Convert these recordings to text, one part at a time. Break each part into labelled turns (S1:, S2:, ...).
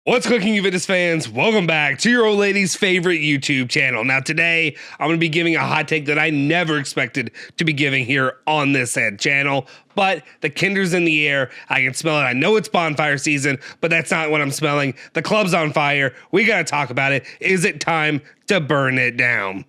S1: What's cooking, Juventus fans? Welcome back to your old lady's favorite YouTube channel. Now today, I'm going to be giving a hot take that I never expected to be giving here on this channel, but the kinder's in the air. I can smell it. I know it's bonfire season, but that's not what I'm smelling. The club's on fire. We got to talk about it. Is it time to burn it down?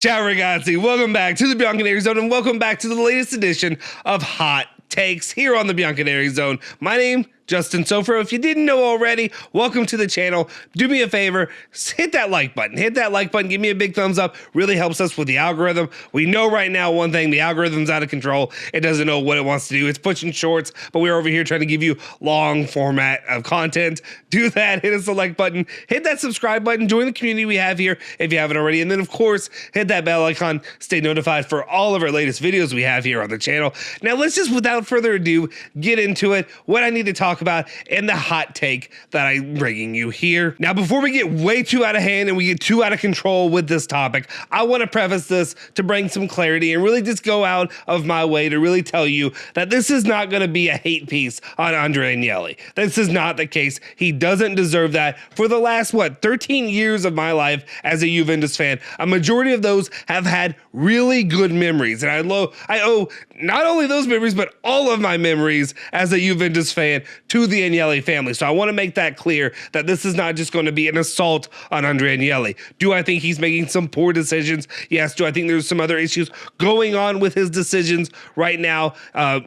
S1: Ciao ragazzi, welcome back to the Bianconeri Zone and welcome back to the latest edition of Hot Takes here on the Bianconeri Zone. My name, Justin Sofro. If you didn't know already, welcome to the channel. Do me a favor, hit that like button. Hit that like button, give me a big thumbs up. Really helps us with the algorithm. We know right now one thing, the algorithm's out of control. It doesn't know what it wants to do. It's pushing shorts, but we're over here trying to give you long format of content. Do that, hit us the like button, hit that subscribe button, join the community we have here if you haven't already, and then of course, hit that bell icon, stay notified for all of our latest videos we have here on the channel. Now let's just, without further ado, get into it, what I need to talk about and the hot take that I'm bringing you here. Now, before we get way too out of hand and we get too out of control with this topic, I want to preface this to bring some clarity and really just go out of my way to really tell you that this is not going to be a hate piece on Andrea Agnelli. This is not the case. He doesn't deserve that. For the last, 13 years of my life as a Juventus fan, a majority of those have had really good memories. And I owe not only those memories, but all of my memories as a Juventus fan to the Agnelli family. So I want to make that clear that this is not just going to be an assault on Andrea Agnelli. Do I think he's making some poor decisions? Yes. Do I think there's some other issues going on with his decisions right now?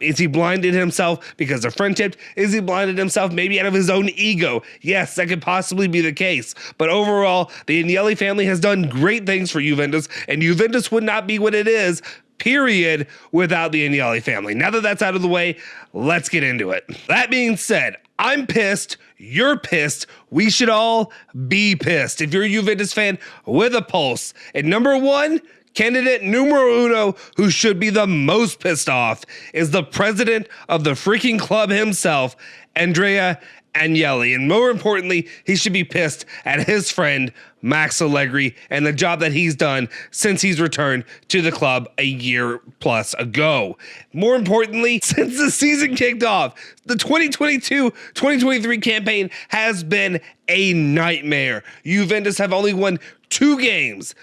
S1: Is he blinded himself because of friendship? Is he blinded himself maybe out of his own ego? Yes, that could possibly be the case. But overall, the Agnelli family has done great things for Juventus, and Juventus would not be what it is, period, without the Agnelli family. Now that that's out of the way, let's get into it. That being said, I'm pissed. You're pissed. We should all be pissed. If you're a Juventus fan with a pulse, and number one, candidate numero uno who should be the most pissed off is the president of the freaking club himself, Andrea Agnelli. And more importantly, he should be pissed at his friend Max Allegri and the job that he's done since he's returned to the club a year plus ago. More importantly, since the season kicked off, the 2022-2023 campaign has been a nightmare. Juventus have only won two games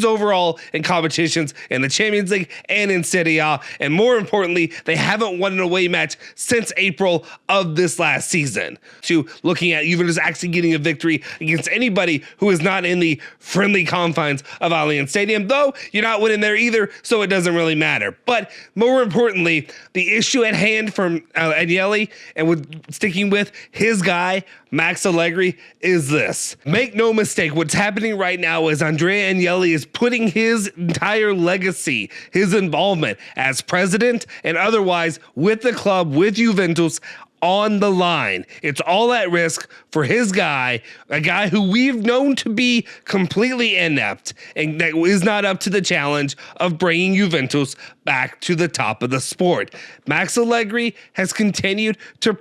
S1: overall in competitions in the Champions League and in Serie A. And more importantly, they haven't won an away match since April of this last season. To looking at Juventus actually getting a victory against anybody who is not in the friendly confines of Allianz Stadium, though you're not winning there either, so it doesn't really matter. But more importantly, the issue at hand from Agnelli and with sticking with his guy, Max Allegri, is this. Make no mistake, what's happening right now is Andrea Agnelli is putting his entire legacy, his involvement as president and otherwise with the club, with Juventus, on the line. It's all at risk for his guy, a guy who we've known to be completely inept and that is not up to the challenge of bringing Juventus back to the top of the sport. Max Allegri has continued to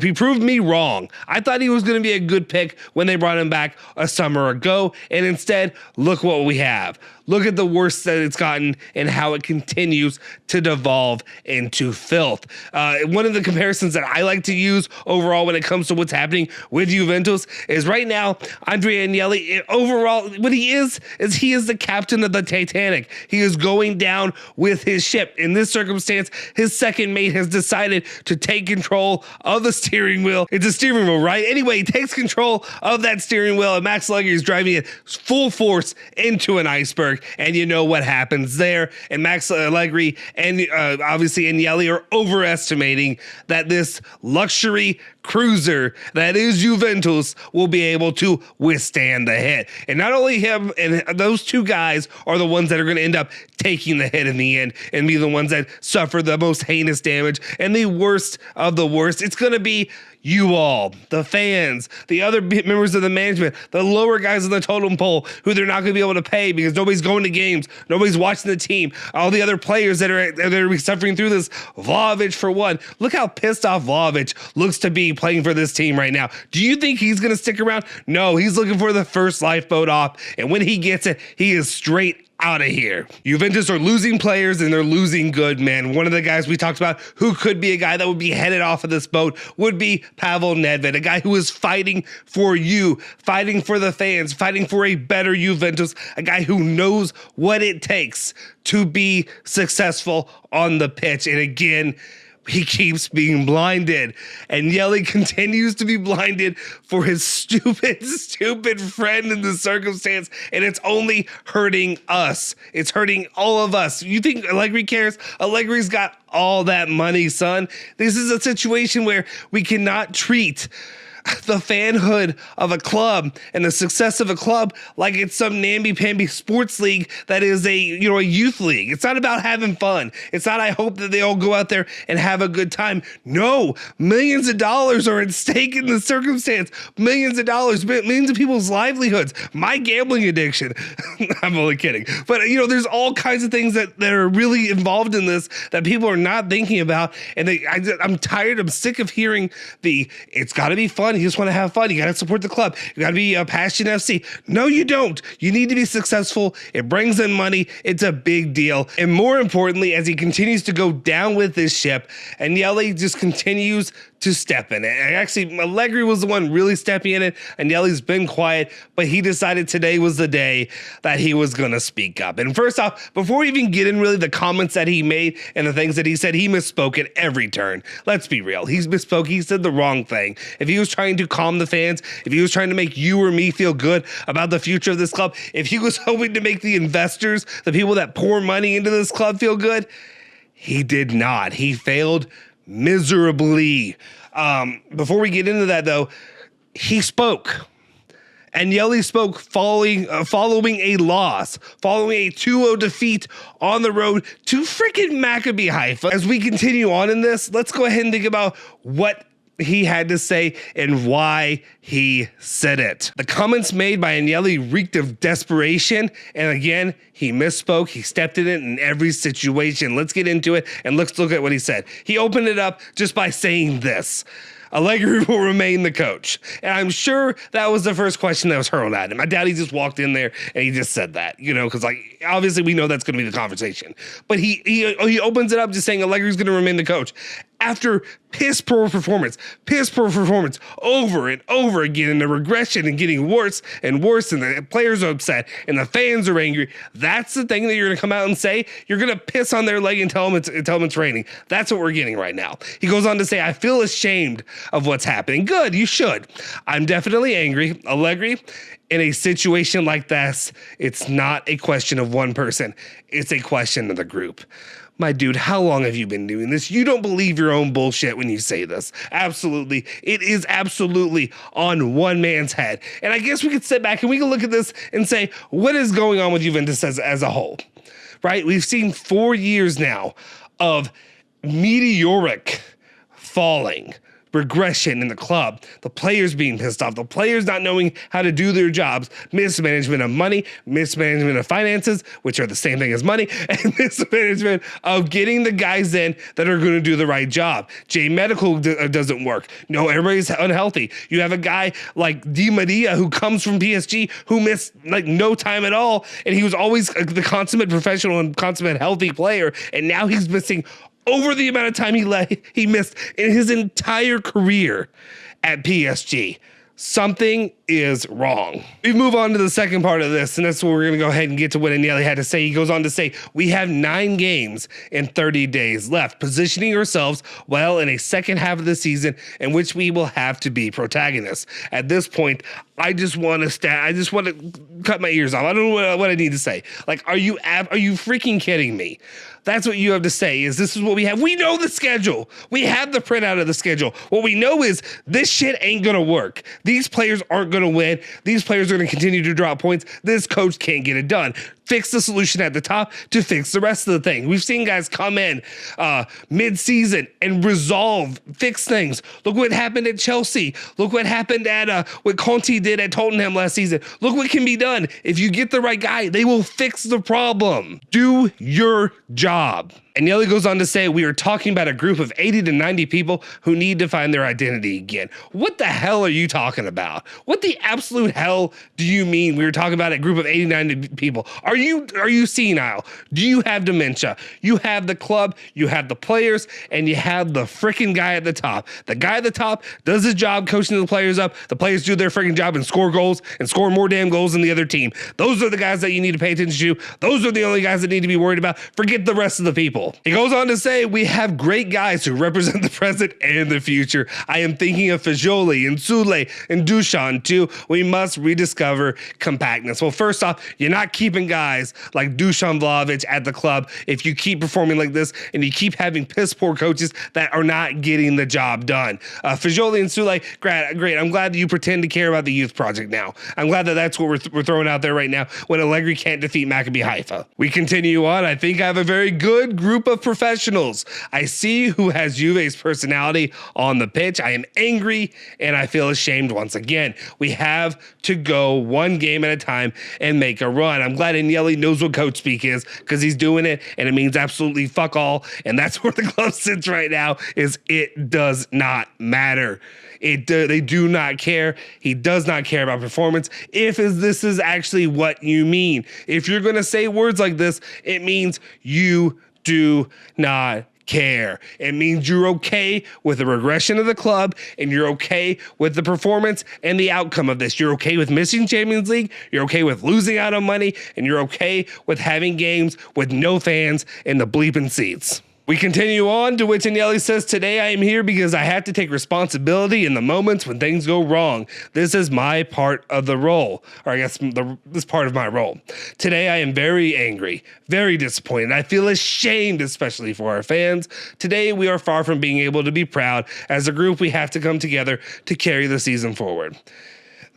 S1: he proved me wrong. I thought he was going to be a good pick when they brought him back a summer ago, and instead, look what we have. Look at the worst that it's gotten and how it continues to devolve into filth. One of the comparisons that I like to use overall when it comes to what's happening with Juventus is right now, Andrea Agnelli, overall, what he is he is the captain of the Titanic. He is going down with his ship. In this circumstance, his second mate has decided to take control of the steering wheel. It's a steering wheel, right? Anyway, he takes control of that steering wheel, and Max Allegri is driving it full force into an iceberg. And you know what happens there. And Max Allegri and obviously Agnelli are overestimating that this luxury cruiser that is Juventus will be able to withstand the hit. And not only him, and those two guys are the ones that are going to end up taking the hit in the end and be the ones that suffer the most heinous damage and the worst of the worst. It's going to be you all, the fans, the other members of the management, the lower guys on the totem pole who they're not going to be able to pay because nobody's going to games, nobody's watching the team, all the other players that are suffering through this. Vlahovic, for one, look how pissed off Vlahovic looks to be playing for this team right now. Do you think he's going to stick around? No, he's looking for the first lifeboat off, and when he gets it, he is straight out of here. Juventus are losing players and they're losing good men. One of the guys we talked about who could be a guy that would be headed off of this boat would be Pavel Nedved, a guy who is fighting for you, fighting for the fans, fighting for a better Juventus, a guy who knows what it takes to be successful on the pitch. And again, he keeps being blinded. Agnelli continues to be blinded for his stupid friend in the circumstance, and it's only hurting us. It's hurting all of us. You think Allegri cares? Allegri's got all that money, son. This is a situation where we cannot treat the fanhood of a club and the success of a club like it's some namby-pamby sports league that is a youth league. It's not about having fun. It's not, I hope that they all go out there and have a good time. No, millions of dollars are at stake in the circumstance. Millions of dollars, millions of people's livelihoods. My gambling addiction. I'm only kidding. But there's all kinds of things that are really involved in this that people are not thinking about. And I'm tired. I'm sick of hearing it's got to be fun. You just want to have fun. You got to support the club. You got to be a Passion FC. No, you don't. You need to be successful. It brings in money. It's a big deal. And more importantly, as he continues to go down with this ship, Agnelli just continues to step in it. And actually, Allegri was the one really stepping in it. Agnelli's been quiet, but he decided today was the day that he was going to speak up. And first off, before we even get in really the comments that he made and the things that he said, he misspoke at every turn. Let's be real. He misspoke. He said the wrong thing. If he was trying to calm the fans, if he was trying to make you or me feel good about the future of this club, if he was hoping to make the investors, the people that pour money into this club, feel good, he did not. He failed miserably. Before we get into that, though, he spoke. Agnelli spoke following a loss, following a 2-0 defeat on the road to freaking Maccabi Haifa. As we continue on in this, let's go ahead and think about what he had to say and why he said it. The comments made by Agnelli reeked of desperation, and again, he misspoke. He stepped in it in every situation. Let's get into it and let's look at what he said. He opened it up just by saying this: Allegri will remain the coach. And I'm sure that was the first question that was hurled at him. I doubt he just walked in there and he just said that, because obviously we know that's going to be the conversation. But he opens it up just saying Allegri's going to remain the coach. After piss poor performance over and over again, and the regression and getting worse and worse, and the players are upset and the fans are angry. That's the thing that you're going to come out and say. You're going to piss on their leg and tell them it's raining. That's what we're getting right now. He goes on to say, I feel ashamed of what's happening. Good, you should. I'm definitely angry. Allegri, in a situation like this, it's not a question of one person. It's a question of the group. My dude, how long have you been doing this? You don't believe your own bullshit when you say this. Absolutely. It is absolutely on one man's head. And I guess we could sit back and we can look at this and say, what is going on with Juventus as a whole, right? We've seen 4 years now of meteoric falling, regression in the club, the players being pissed off, the players not knowing how to do their jobs, mismanagement of money, mismanagement of finances, which are the same thing as money, and mismanagement of getting the guys in that are going to do the right job. Medical doesn't work. No, everybody's unhealthy. You have a guy like Di Maria who comes from PSG who missed no time at all, and he was always the consummate professional and consummate healthy player, and now he's missing over the amount of time he missed in his entire career at PSG. Something is wrong. We move on to the second part of this, and that's where we're going to go ahead and get to what Agnelli had to say. He goes on to say, we have 9 games and 30 days left, positioning ourselves well in a second half of the season in which we will have to be protagonists. At this point, I just want to cut my ears off. I don't know what I need to say. Are you freaking kidding me? That's what you have to say, is this is what we have. We know the schedule. We have the printout of the schedule. What we know is this shit ain't going to work. These players aren't going to win. These players are going to continue to drop points. This coach can't get it done. Fix the solution at the top to fix the rest of the thing. We've seen guys come in mid-season and fix things. Look what happened at Chelsea. Look what happened at what Conte did at Tottenham last season. Look what can be done. If you get the right guy, they will fix the problem. Do your job. Agnelli goes on to say, we are talking about a group of 80 to 90 people who need to find their identity again. What the hell are you talking about? What the absolute hell do you mean we were talking about a group of 80 to 90 people? Are you senile? Do you have dementia? You have the club, you have the players, and you have the freaking guy at the top. The guy at the top does his job coaching the players up. The players do their freaking job and score goals and score more damn goals than the other team. Those are the guys that you need to pay attention to. Those are the only guys that need to be worried about. Forget the rest of the people. He goes on to say, we have great guys who represent the present and the future. I am thinking of Fagioli and Sule and Dusan too. We must rediscover compactness. Well, first off, you're not keeping guys like Dusan Vlahovic at the club if you keep performing like this and you keep having piss poor coaches that are not getting the job done. Fagioli and Sule, great. I'm glad that you pretend to care about the youth project now. I'm glad that that's what we're throwing out there right now when Allegri can't defeat Maccabi Haifa. We continue on. I think I have a very good group of professionals. I see who has Juve's personality on the pitch. I am angry and I feel ashamed once again. We have to go one game at a time and make a run. I'm glad Agnelli knows what coach speak is because he's doing it and it means absolutely fuck all. And that's where the club sits right now is it does not matter. They do not care. He does not care about performance. If this is actually what you mean. If you're going to say words like this, it means you do not care. It means you're okay with the regression of the club and you're okay with the performance and the outcome of this. You're okay with missing Champions League. You're okay with losing out on money and you're okay with having games with no fans in the bleeping seats. We continue on, to which Agnelli says, today I am here because I have to take responsibility in the moments when things go wrong. This is my part of the role, or I guess this part of my role. Today I am very angry, very disappointed. I feel ashamed, especially for our fans. Today we are far from being able to be proud. As a group, we have to come together to carry the season forward.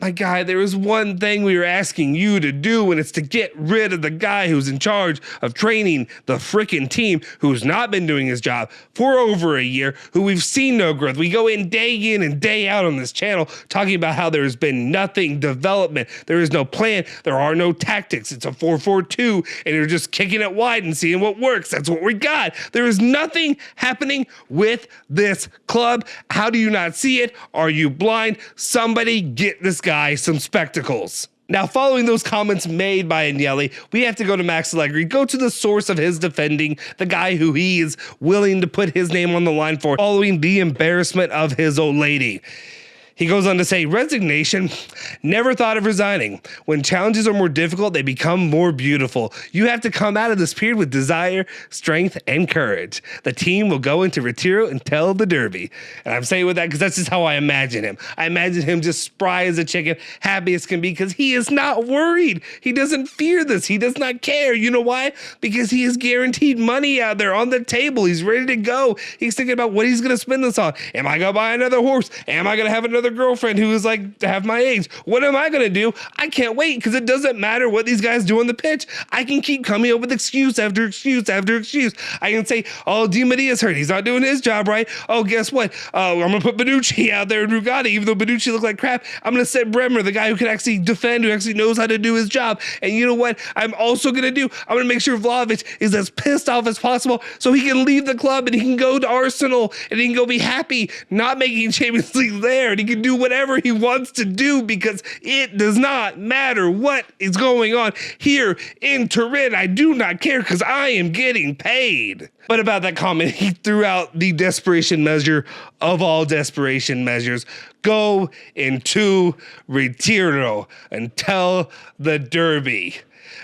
S1: My guy, there is one thing we are asking you to do, and it's to get rid of the guy who's in charge of training the frickin' team, who's not been doing his job for over a year, who we've seen no growth. We go in and day out on this channel talking about how there has been nothing development. There is no plan. There are no tactics. It's a 4-4-2, and you're just kicking it wide and seeing what works. That's what we got. There is nothing happening with this club. How do you not see it? Are you blind? Somebody get this guy some spectacles. Now, following those comments made by Agnelli, we have to go to Max Allegri, go to the source of his defending, the guy who he is willing to put his name on the line for, following the embarrassment of his old lady. He goes on to say, resignation, never thought of resigning. When challenges are more difficult, they become more beautiful. You have to come out of this period with desire, strength, and courage. The team will go into retiro until the derby. And I'm saying with that because that's just how I imagine him. I imagine him just spry as a chicken, happy as can be, because he is not worried. He doesn't fear this. He does not care. You know why? Because he is guaranteed money out there on the table. He's ready to go. He's thinking about what he's going to spend this on. Am I going to buy another horse? Am I going to have another girlfriend who is like to have my age? What am I going to do? I can't wait, because it doesn't matter what these guys do on the pitch. I can keep coming up with excuse after excuse after excuse. I can say, oh, Di Maria's hurt. He's not doing his job right. Oh, guess what? I'm going to put Bonucci out there in Rugani, even though Bonucci looked like crap. I'm going to set Bremer, the guy who can actually defend, who actually knows how to do his job. And you know what I'm also going to do? I'm going to make sure Vlahovic is as pissed off as possible so he can leave the club and he can go to Arsenal and he can go be happy not making Champions League there, and he can do whatever he wants to do, because it does not matter what is going on here in Turin. I do not care, because I am getting paid. But about that comment, he threw out the desperation measure of all desperation measures. Go into retiro until the derby.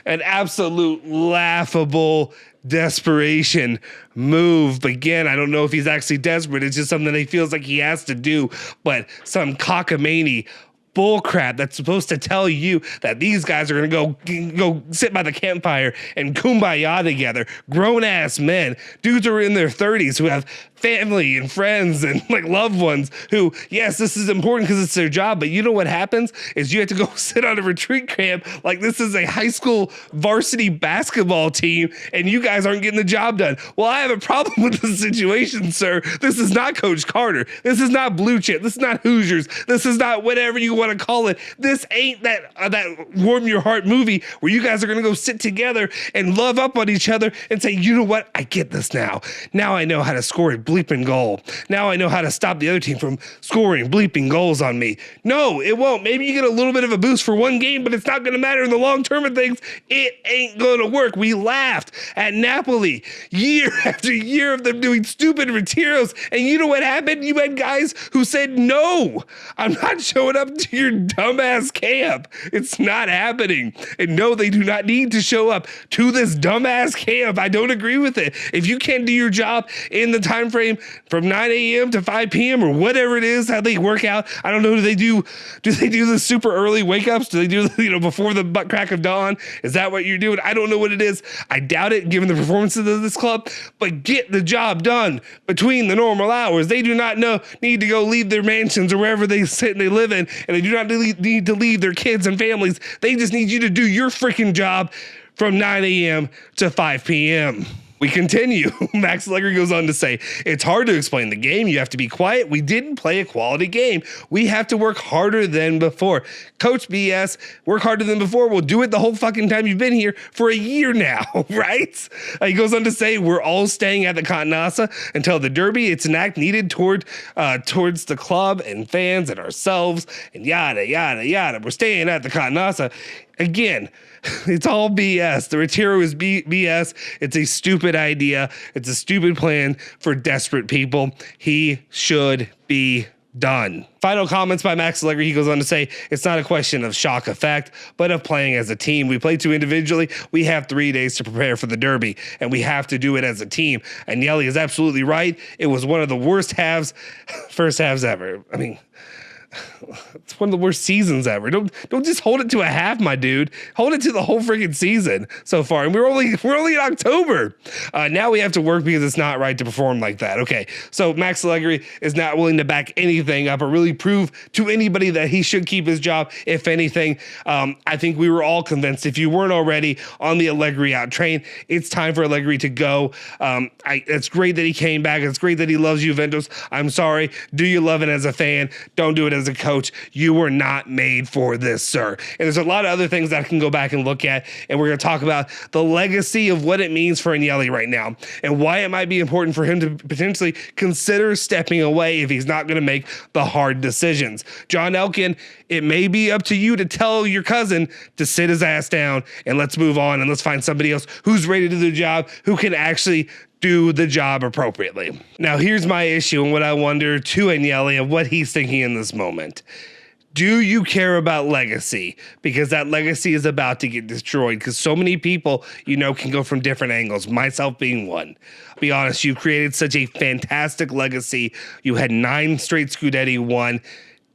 S1: An absolute laughable desperation move. But again, I don't know if he's actually desperate. It's just something that he feels like he has to do. But some cockamamie bullcrap that's supposed to tell you that these guys are going to go sit by the campfire and kumbaya together. Grown-ass men, dudes who are in their 30s who have family and friends and like loved ones who, yes, this is important because it's their job, but you know what happens is you have to go sit on a retreat camp like this is a high school varsity basketball team and you guys aren't getting the job done. Well, I have a problem with the situation, sir. This is not Coach Carter. This is not Blue Chip. This is not Hoosiers. This is not whatever you want to call it. This ain't that warm your heart movie where you guys are going to go sit together and love up on each other and say, you know what? I get this now. Now I know how to score a bleeping goal. Now I know how to stop the other team from scoring bleeping goals on me. No, it won't. Maybe you get a little bit of a boost for one game, but it's not going to matter in the long term of things. It ain't going to work. We laughed at Napoli year after year of them doing stupid retiros. And you know what happened? You had guys who said, no, I'm not showing up to your dumbass camp. It's not happening. And no, they do not need to show up to this dumbass camp. I don't agree with it. If you can't do your job in the time frame from 9 a.m. to 5 p.m. or whatever it is, how they work out, I don't know. Do they do the super early wake ups? Do they do, before the butt crack of dawn? Is that what you're doing? I don't know what it is. I doubt it given the performances of this club, but get the job done between the normal hours. They do not need to go leave their mansions or wherever they sit and they live in, and they do not need to leave their kids and families. They just need you to do your freaking job from 9 a.m. to 5 p.m. We continue. Max Allegri goes on to say, it's hard to explain the game. You have to be quiet. We didn't play a quality game. We have to work harder than before. Coach BS, work harder than before. We'll do it the whole fucking time you've been here for a year now, right? He goes on to say, we're all staying at the Canassa until the Derby. It's an act needed towards the club and fans and ourselves and yada, yada, yada. We're staying at the Canassa. Again, it's all BS. The Retiro is BS. It's a stupid idea. It's a stupid plan for desperate people. He should be done. Final comments by Max Allegri. He goes on to say, it's not a question of shock effect, but of playing as a team. We play two individually. We have 3 days to prepare for the Derby, and we have to do it as a team. And Agnelli is absolutely right. It was one of the worst first halves ever. I mean, it's one of the worst seasons ever. Don't just hold it to a half, my dude. Hold it to the whole freaking season so far. And we're only in October. Now we have to work because it's not right to perform like that. Okay, so Max Allegri is not willing to back anything up or really prove to anybody that he should keep his job. If anything, I think we were all convinced, if you weren't already on the Allegri out train, it's time for Allegri to go. It's great that he came back. It's great that he loves Juventus. I'm sorry. Do you love it as a fan? Don't do it as a coach. You were not made for this, sir. And there's a lot of other things that I can go back and look at, and we're going to talk about the legacy of what it means for Agnelli right now and why it might be important for him to potentially consider stepping away if he's not going to make the hard decisions. John Elkin, it may be up to you to tell your cousin to sit his ass down and let's move on and let's find somebody else who's ready to do the job, who can actually do the job appropriately. Now, here's my issue and what I wonder to Agnelli of what he's thinking in this moment. Do you care about legacy? Because that legacy is about to get destroyed because so many people, can go from different angles, myself being one. I'll be honest, you created such a fantastic legacy. You had 9 straight Scudetti won.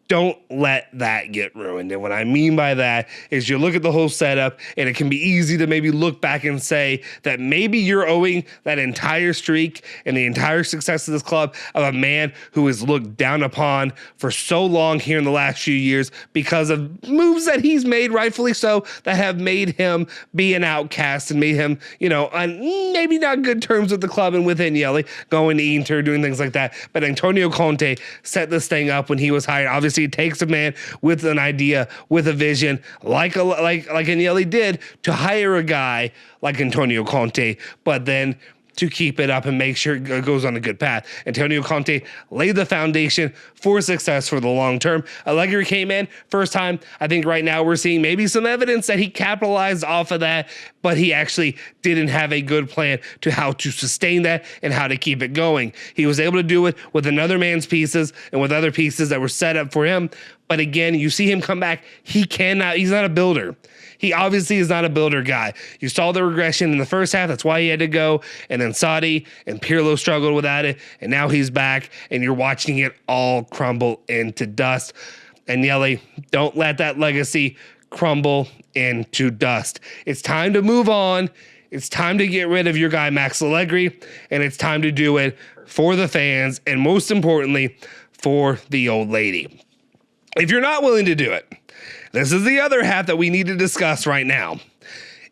S1: Don't let that get ruined. And what I mean by that is you look at the whole setup and it can be easy to maybe look back and say that maybe you're owing that entire streak and the entire success of this club of a man who is looked down upon for so long here in the last few years because of moves that he's made, rightfully so, that have made him be an outcast and made him, on maybe not good terms with the club and with Agnelli, going to Inter, doing things like that. But Antonio Conte set this thing up when he was hired. Obviously, it takes a man with an idea, with a vision, like Agnelli did, to hire a guy like Antonio Conte, but then to keep it up and make sure it goes on a good path. Antonio Conte laid the foundation for success for the long term. Allegri came in, first time. I think right now we're seeing maybe some evidence that he capitalized off of that, but he actually didn't have a good plan to how to sustain that and how to keep it going. He was able to do it with another man's pieces and with other pieces that were set up for him. But again, you see him come back. He's not a builder. He obviously is not a builder guy. You saw the regression in the first half. That's why he had to go. And then Sadi and Pirlo struggled without it. And now he's back, and you're watching it all crumble into dust. Agnelli, don't let that legacy crumble into dust. It's time to move on. It's time to get rid of your guy, Max Allegri, and it's time to do it for the fans and most importantly, for the old lady. If you're not willing to do it, this is the other half that we need to discuss right now.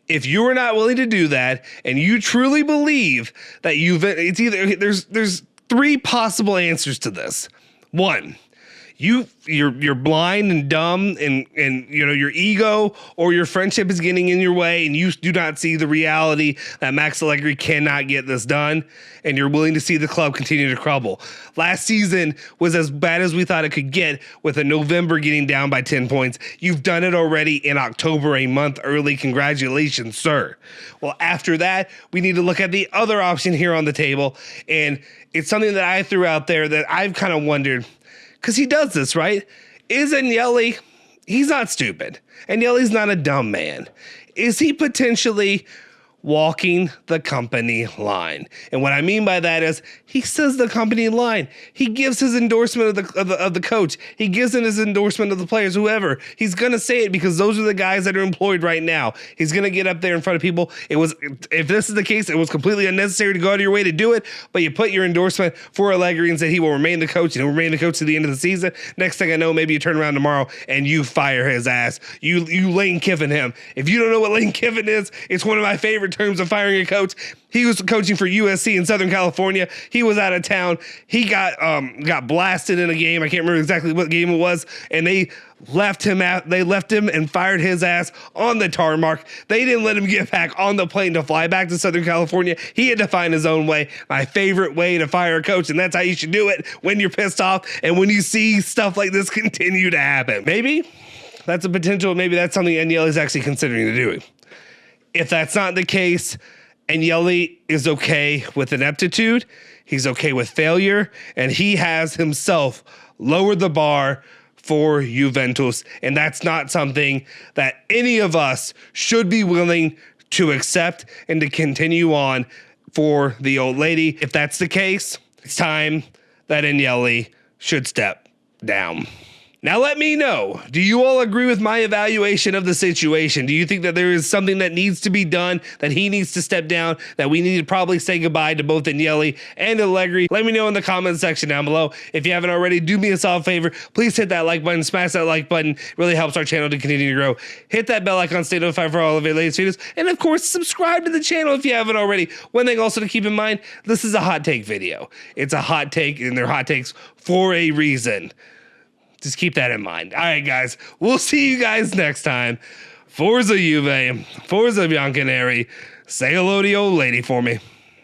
S1: If you are not willing to do that and you truly believe that it's either, there's three possible answers to this. One, you're blind and dumb and you know your ego or your friendship is getting in your way and you do not see the reality that Max Allegri cannot get this done and you're willing to see the club continue to crumble. Last season was as bad as we thought it could get with a November getting down by 10 points. You've done it already in October, a month early. Congratulations, sir. Well, after that, we need to look at the other option here on the table, and it's something that I threw out there that I've kind of wondered, because he does this, right? Is Agnelli, he's not stupid. Agnelli's not a dumb man. Is he potentially walking the company line? And what I mean by that is he says the company line. He gives his endorsement of the coach. He gives in his endorsement of the players, whoever. He's going to say it because those are the guys that are employed right now. He's going to get up there in front of people. If this is the case, it was completely unnecessary to go out of your way to do it, but you put your endorsement for Allegri and said he will remain the coach and he'll remain the coach to the end of the season. Next thing I know, maybe you turn around tomorrow and you fire his ass. You Lane Kiffin him. If you don't know what Lane Kiffin is, it's one of my favorite terms of firing a coach. He was coaching for USC in Southern California. He was out of town. He got blasted in a game. I can't remember exactly what game it was, and they left him and fired his ass on the tarmac. They didn't let him get back on the plane to fly back to Southern California. He had to find his own way. My favorite way to fire a coach, and that's how you should do it when you're pissed off and when you see stuff like this continue to happen. Maybe that's a potential. Maybe that's something Agnelli is actually considering to do. If that's not the case, Agnelli is okay with ineptitude, he's okay with failure, and he has himself lowered the bar for Juventus, and that's not something that any of us should be willing to accept and to continue on for the old lady. If that's the case, it's time that Agnelli should step down. Now let me know, do you all agree with my evaluation of the situation? Do you think that there is something that needs to be done, that he needs to step down, that we need to probably say goodbye to both Agnelli and Allegri? Let me know in the comment section down below. If you haven't already, do me a solid favor. Please hit that like button, smash that like button. It really helps our channel to continue to grow. Hit that bell icon, stay notified for all of our latest videos. And of course, subscribe to the channel if you haven't already. One thing also to keep in mind, this is a hot take video. It's a hot take, and they're hot takes for a reason. Just keep that in mind. All right, guys. We'll see you guys next time. Forza Juve. Forza Bianconeri. Say hello to the old lady for me.